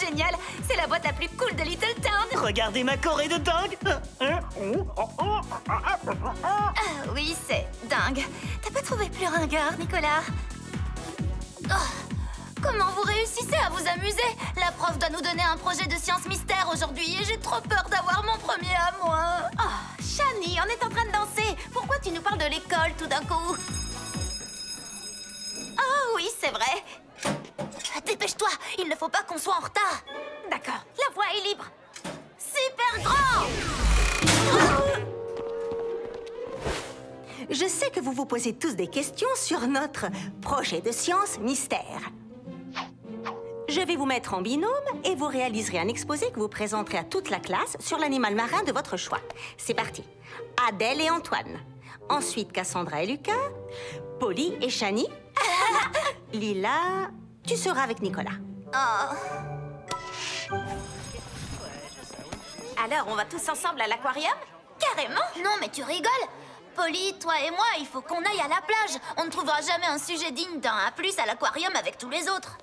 génial! C'est la boîte la plus cool de Little Town! Regardez ma choré de dingue! Ah oui, c'est dingue. T'as pas trouvé plus ringard, Nicolas? Oh, comment vous réussissez à vous amuser? La prof doit nous donner un projet de science mystère aujourd'hui et j'ai trop peur d'avoir mon premier à moi. Oh, Shani, on est en train de danser. Pourquoi tu nous parles de l'école tout d'un coup? Oh oui, c'est vrai. Dépêche-toi, il ne faut pas qu'on soit en retard. D'accord, la voie est libre. Super grand! Je sais que vous vous posez tous des questions sur notre projet de science mystère. Je vais vous mettre en binôme et vous réaliserez un exposé que vous présenterez à toute la classe sur l'animal marin de votre choix. C'est parti. Adèle et Antoine. Ensuite, Cassandra et Lucas. Polly et Shani. Lila, tu seras avec Nicolas. Oh. Alors, on va tous ensemble à l'aquarium? Carrément? Non, mais tu rigoles? Polly, toi et moi, il faut qu'on aille à la plage. On ne trouvera jamais un sujet digne d'un A+ à l'aquarium avec tous les autres.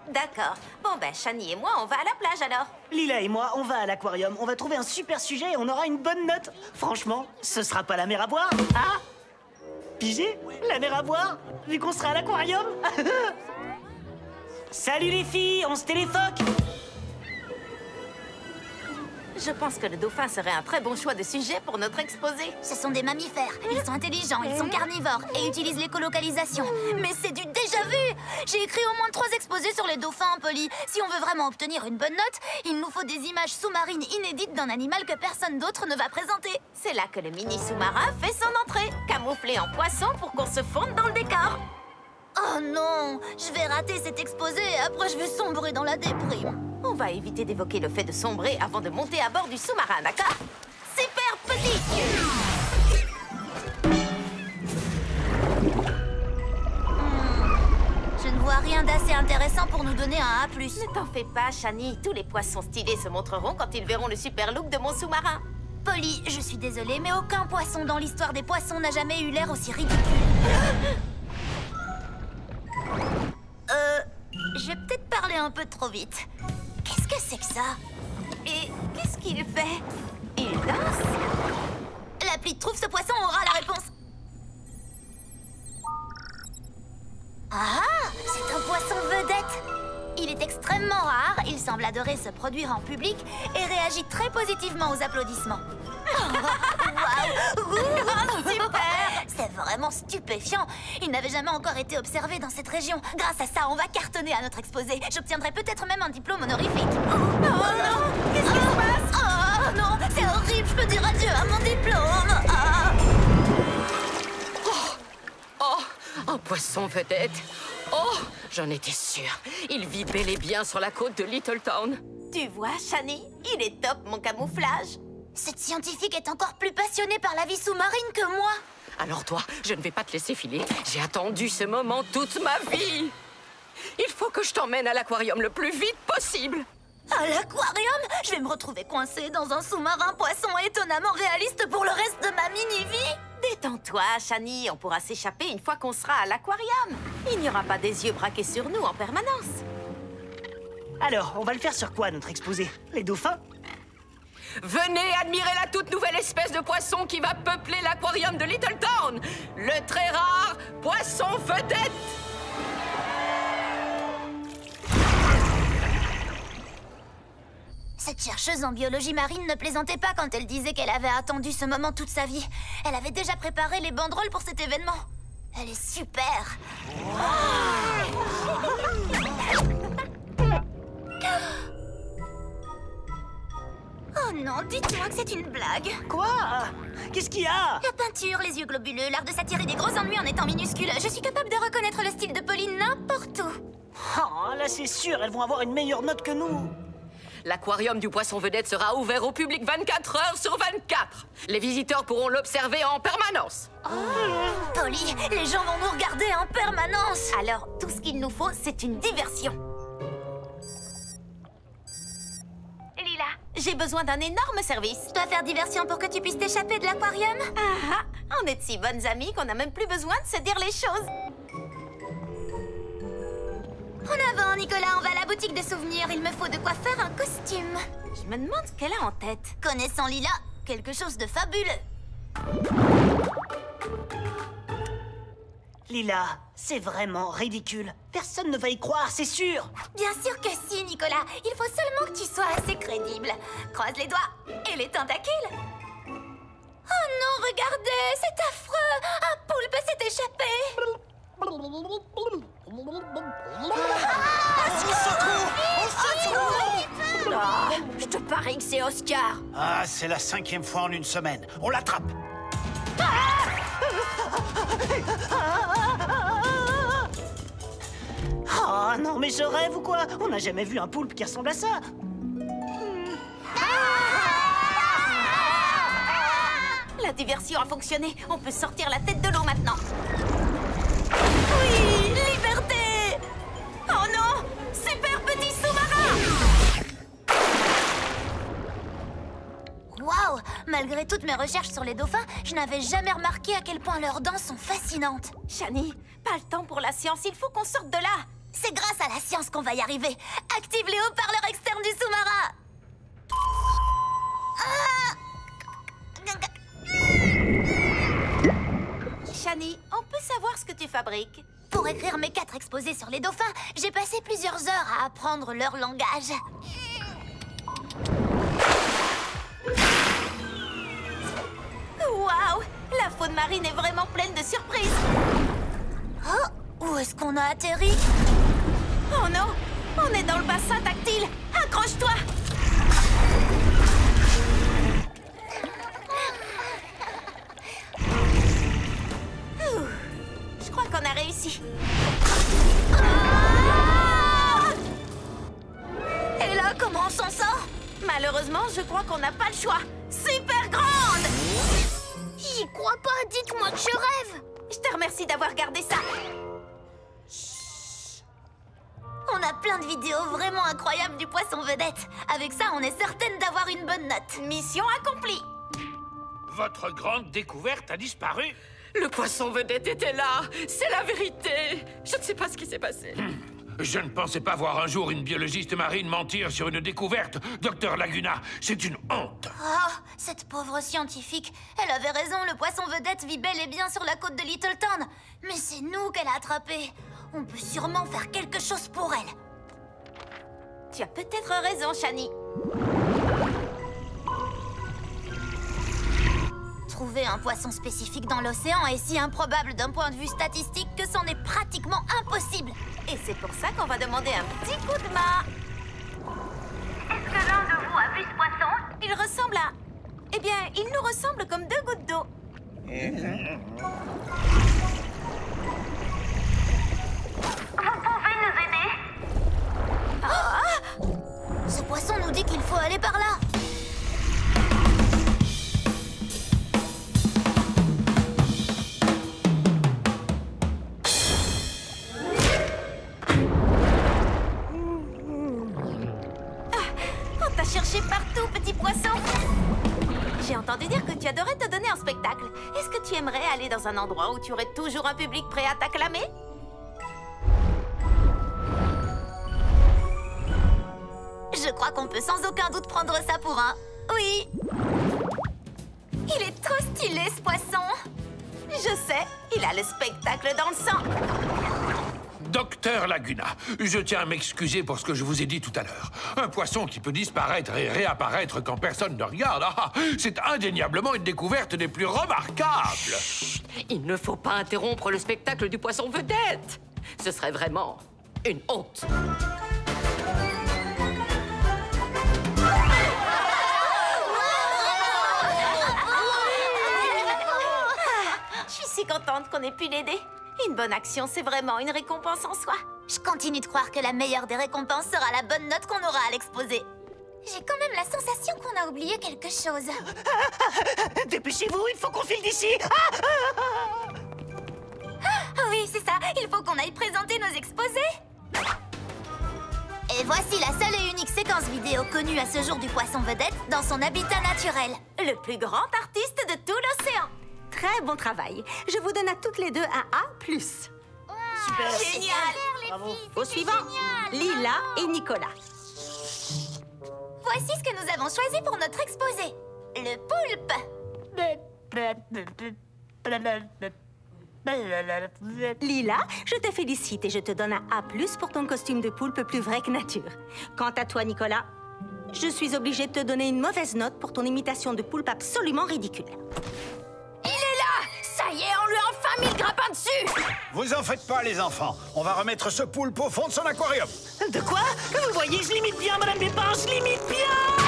D'accord. Bon, ben, Shani et moi, on va à la plage alors. Lila et moi, on va à l'aquarium. On va trouver un super sujet et on aura une bonne note. Franchement, ce sera pas la mer à boire, hein? Pigé? La mer à boire? Vu qu'on sera à l'aquarium? Salut les filles, on se téléphoque! Je pense que le dauphin serait un très bon choix de sujet pour notre exposé. Ce sont des mammifères. Ils sont intelligents, ils sont carnivores et utilisent l'écolocalisation. Mais c'est du déjà-vu! J'ai écrit au moins 3 exposés sur les dauphins, Polly. Si on veut vraiment obtenir une bonne note, il nous faut des images sous-marines inédites d'un animal que personne d'autre ne va présenter. C'est là que le mini sous-marin fait son entrée, camouflé en poisson pour qu'on se fonde dans le décor. Oh non! Je vais rater cet exposé et après je vais sombrer dans la déprime. On va éviter d'évoquer le fait de sombrer avant de monter à bord du sous-marin, d'accord? Super petit! Je ne vois rien d'assez intéressant pour nous donner un A+. Ne t'en fais pas, Shani. Tous les poissons stylés se montreront quand ils verront le super look de mon sous-marin. Polly, je suis désolée, mais aucun poisson dans l'histoire des poissons n'a jamais eu l'air aussi ridicule. J'ai peut-être parlé un peu trop vite. Qu'est-ce que c'est que ça? Et qu'est-ce qu'il fait? Il danse? L'appli Trouve ce poisson aura la réponse. Ah, c'est un poisson vedette. Il est extrêmement rare, il semble adorer se produire en public et réagit très positivement aux applaudissements. Waouh! Super! C'est vraiment stupéfiant. Il n'avait jamais encore été observé dans cette région. Grâce à ça, on va cartonner à notre exposé. J'obtiendrai peut-être même un diplôme honorifique. Oh non! Qu'est-ce qui se passe? Oh non, c'est horrible, je peux dire adieu à mon diplôme. Un poisson vedette. Oh, j'en étais sûre. Il vit bel et bien sur la côte de Little Town. Tu vois, Shani, il est top, mon camouflage. Cette scientifique est encore plus passionnée par la vie sous-marine que moi. Alors toi, je ne vais pas te laisser filer. J'ai attendu ce moment toute ma vie. Il faut que je t'emmène à l'aquarium le plus vite possible. À l'aquarium? Je vais me retrouver coincée dans un sous-marin poisson étonnamment réaliste pour le reste de ma mini-vie. Détends-toi, Shani, on pourra s'échapper une fois qu'on sera à l'aquarium. Il n'y aura pas des yeux braqués sur nous en permanence. Alors, on va le faire sur quoi, notre exposé? Les dauphins? Venez admirer la toute nouvelle espèce de poisson qui va peupler l'aquarium de Little Town. Le très rare poisson vedette. Cette chercheuse en biologie marine ne plaisantait pas quand elle disait qu'elle avait attendu ce moment toute sa vie. Elle avait déjà préparé les banderoles pour cet événement. Elle est super. Oh non, dites-moi que c'est une blague. Quoi? Qu'est-ce qu'il y a? La peinture, les yeux globuleux, l'art de s'attirer des gros ennuis en étant minuscule. Je suis capable de reconnaître le style de Pauline n'importe où. Oh, là, c'est sûr, elles vont avoir une meilleure note que nous. L'aquarium du poisson vedette sera ouvert au public 24 heures sur 24. Les visiteurs pourront l'observer en permanence. Polly, les gens vont nous regarder en permanence. Alors, tout ce qu'il nous faut, c'est une diversion. Lila, j'ai besoin d'un énorme service. Je dois faire diversion pour que tu puisses t'échapper de l'aquarium? On est de si bonnes amies qu'on n'a même plus besoin de se dire les choses. En avant, Nicolas, on va à la boutique de souvenirs. Il me faut de quoi faire un costume. Je me demande ce qu'elle a en tête. Connaissant Lila, quelque chose de fabuleux. Lila, c'est vraiment ridicule. Personne ne va y croire, c'est sûr. Bien sûr que si, Nicolas. Il faut seulement que tu sois assez crédible. Croise les doigts. Et les tentacules. Oh non, regardez, c'est affreux. Un poulpe s'est échappé. Ah, je te parie que c'est Oscar. Ah, c'est la 5e fois en une semaine. On l'attrape. Oh non, mais je rêve ou quoi? On n'a jamais vu un poulpe qui ressemble à ça. La diversion a fonctionné. On peut sortir la tête de l'eau maintenant. Oui, liberté. Oh non! Super petit sous-marin! Waouh! Malgré toutes mes recherches sur les dauphins, je n'avais jamais remarqué à quel point leurs dents sont fascinantes. Shani, pas le temps pour la science. Il faut qu'on sorte de là. C'est grâce à la science qu'on va y arriver. Active les haut-parleurs externes du sous-marin. Shani, on peut savoir ce que tu fabriques? Pour écrire mes 4 exposés sur les dauphins, j'ai passé plusieurs heures à apprendre leur langage. Waouh! La faune marine est vraiment pleine de surprises. Oh, où est-ce qu'on a atterri? Oh non! On est dans le bassin tactile. Accroche-toi! Je crois qu'on a réussi. Et là, comment on s'en sort? Malheureusement, je crois qu'on n'a pas le choix. Super grande! J'y crois pas, dites-moi que je rêve. Je te remercie d'avoir gardé ça. On a plein de vidéos vraiment incroyables du poisson vedette. Avec ça, on est certaine d'avoir une bonne note. Mission accomplie. Votre grande découverte a disparu. Le poisson vedette était là. C'est la vérité. Je ne sais pas ce qui s'est passé. Je ne pensais pas voir un jour une biologiste marine mentir sur une découverte. Docteur Laguna, c'est une honte. Ah, cette pauvre scientifique. Elle avait raison, le poisson vedette vit bel et bien sur la côte de Littleton. Mais c'est nous qu'elle a attrapé. On peut sûrement faire quelque chose pour elle. Tu as peut-être raison, Shani. Trouver un poisson spécifique dans l'océan est si improbable d'un point de vue statistique que c'en est pratiquement impossible. Et c'est pour ça qu'on va demander un petit coup de main. Est-ce que l'un de vous a vu ce poisson? Il ressemble à... Eh bien, il nous ressemble comme 2 gouttes d'eau. Vous pouvez nous aider? Ce poisson nous dit qu'il faut aller par là. On t'a cherché partout, petit poisson. J'ai entendu dire que tu adorais te donner un spectacle. Est-ce que tu aimerais aller dans un endroit où tu aurais toujours un public prêt à t'acclamer? Je crois qu'on peut sans aucun doute prendre ça pour un... Oui. Il est trop stylé, ce poisson. Je sais, il a le spectacle dans le sang. Docteur Laguna, je tiens à m'excuser pour ce que je vous ai dit tout à l'heure. Un poisson qui peut disparaître et réapparaître quand personne ne regarde, c'est indéniablement une découverte des plus remarquables. Il ne faut pas interrompre le spectacle du poisson vedette. Ce serait vraiment une honte. Je suis si contente qu'on ait pu l'aider. Une bonne action, c'est vraiment une récompense en soi. Je continue de croire que la meilleure des récompenses sera la bonne note qu'on aura à l'exposé. J'ai quand même la sensation qu'on a oublié quelque chose. Dépêchez-vous, il faut qu'on file d'ici. Ah oui, c'est ça. Il faut qu'on aille présenter nos exposés. Et voici la seule et unique séquence vidéo connue à ce jour du poisson vedette dans son habitat naturel. Le plus grand artiste de tout l'océan. Très bon travail. Je vous donne à toutes les deux un A+. Super. Génial! Les Bravo. Au suivant, Lila et Nicolas. Voici ce que nous avons choisi pour notre exposé. Le poulpe. Lila, je te félicite et je te donne un A+ pour ton costume de poulpe plus vrai que nature. Quant à toi, Nicolas, je suis obligée de te donner une mauvaise note pour ton imitation de poulpe absolument ridicule. Il est là! Ça y est, on lui a enfin mis le grappin dessus! Vous en faites pas, les enfants. On va remettre ce poulpe au fond de son aquarium. De quoi? Vous voyez, je l'imite bien, Madame Pépin, je l'imite bien!